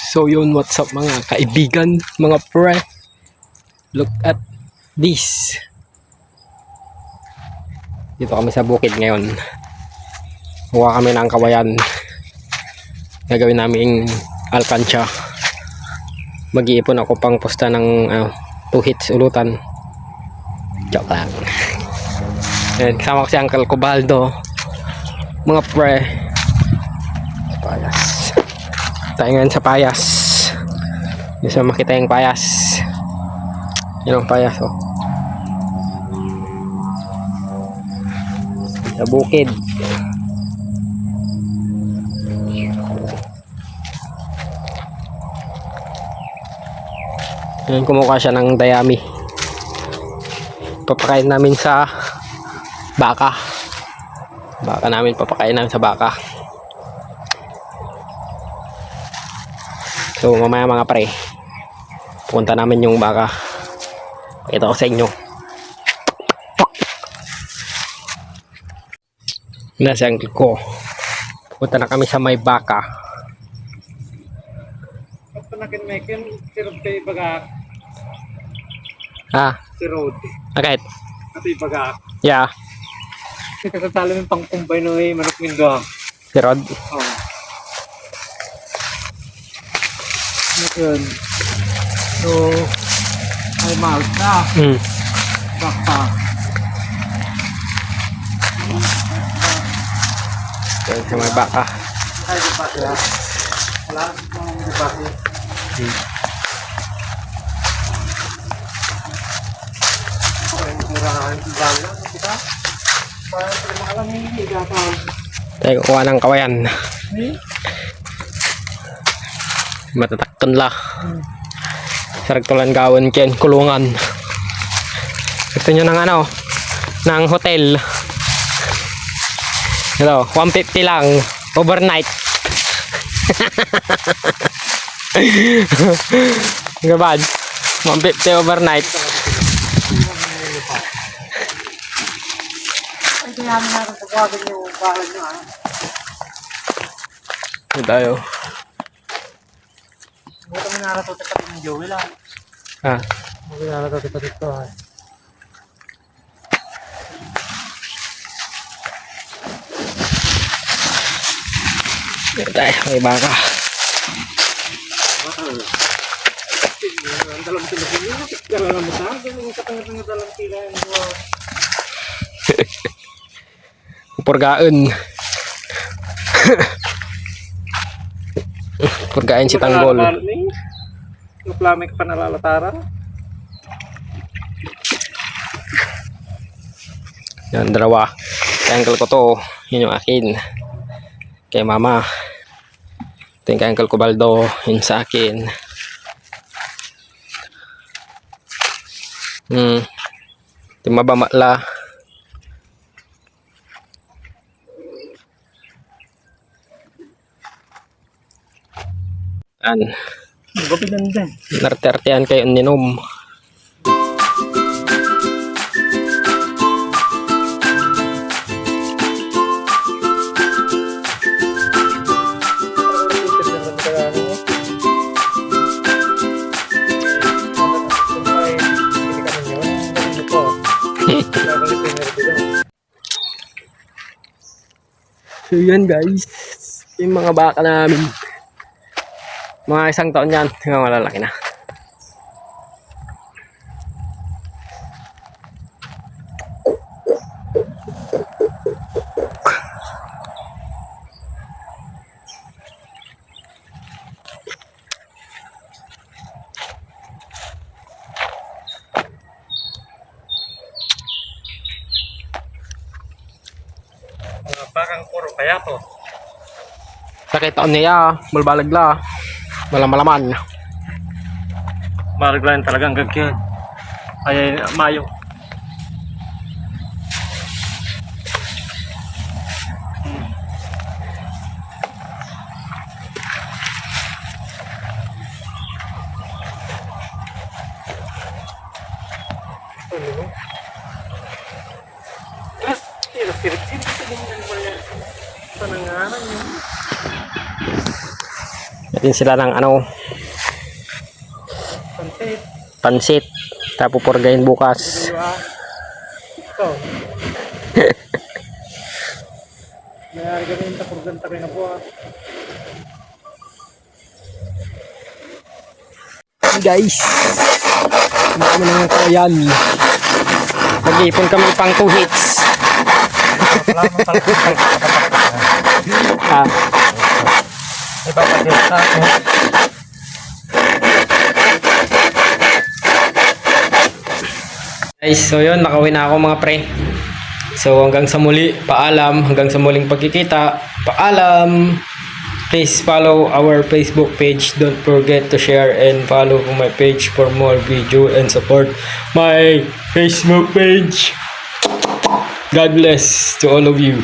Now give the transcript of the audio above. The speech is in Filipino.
So yun, what's up mga kaibigan, mga pre. Look at this. Dito kami sa bukid ngayon. Huwa kami ng kawayan. Gagawin naming alkansya. Mag-iipon ako pang pusta ng 2 hits ulutan. Joke lang. And kasama ko si Uncle Cobaldo. Mga pre. Payas. Tayo ngayon sa payas. Gusto makita yung payas. Yun ang payas, oh. Sa bukid. Yan, kumuha siya ng dayami. Papakain namin sa baka. Papakain namin sa baka. So mamaya mga pre, punta namin yung baka. Pakita ko sa inyo. Nasa angkil ko. Punta na kami sa may baka. Ah, si Road. bakit? Ati baga. Yeah, Kasi kasasalo ng pangkumbay no manok mindo. si Rod. Oh. Yun. So, ay malta. Baka. Yan sa may baka. Ay, di ba sila? Wala akong di ba sila? Tayo kuha ng kawayan. Matatakton la. Saragtulan gawin ken kulungan. Gusto nyo ng ano? Ng hotel. Ito, 150 lang. Overnight. Gabad. 150 overnight. Ay, kaya namin natin pagwagan yung bahay nyo, ha? Ito tayo. Buto mo narato sa kapit ng Joel, ha? Ah. Buto mo narato sa kapit ko, ha? Ito tayo, may baka. Ang dalang sila sila, kalalang mo saan? Yung katang-katang dalang sila, Purgaan. Purgain si Tanggol. Nagplamik pa nalalataran. Yan, dalawa. Kay uncle ko to. Yun yung akin. Kay mama. Ito yung kay Uncle Cobaldo. Yun sa akin. Ito yung mabamatla. Yan. Gapitan din. Nartertean kayo ninom. So yan guys, yung mga baka namin, mga 1 taon yan, hanggang malalaki na. Parang puro kaya to. Sakit taon niya, malbalagla, malamalaman. Maraglan talagang gagyan. Ay mayo. Natin sila ng ano, Pansit. pansit. Tapos purgayin bukas. Diba? Ito. Mayari kami yung tapurganta rin na po ah. Guys, hindi kami ng kawayan. Mag-iipon kami pang 2 hits. Wala mo talaga. Ah, Iba pa din sa akin. guys, so yun, nakauwi na ako mga pre. So hanggang sa muli, paalam. Hanggang sa muling pagkikita, paalam. Please follow our Facebook page. Don't forget to share and follow my page for more video and support my Facebook page. God bless to all of you.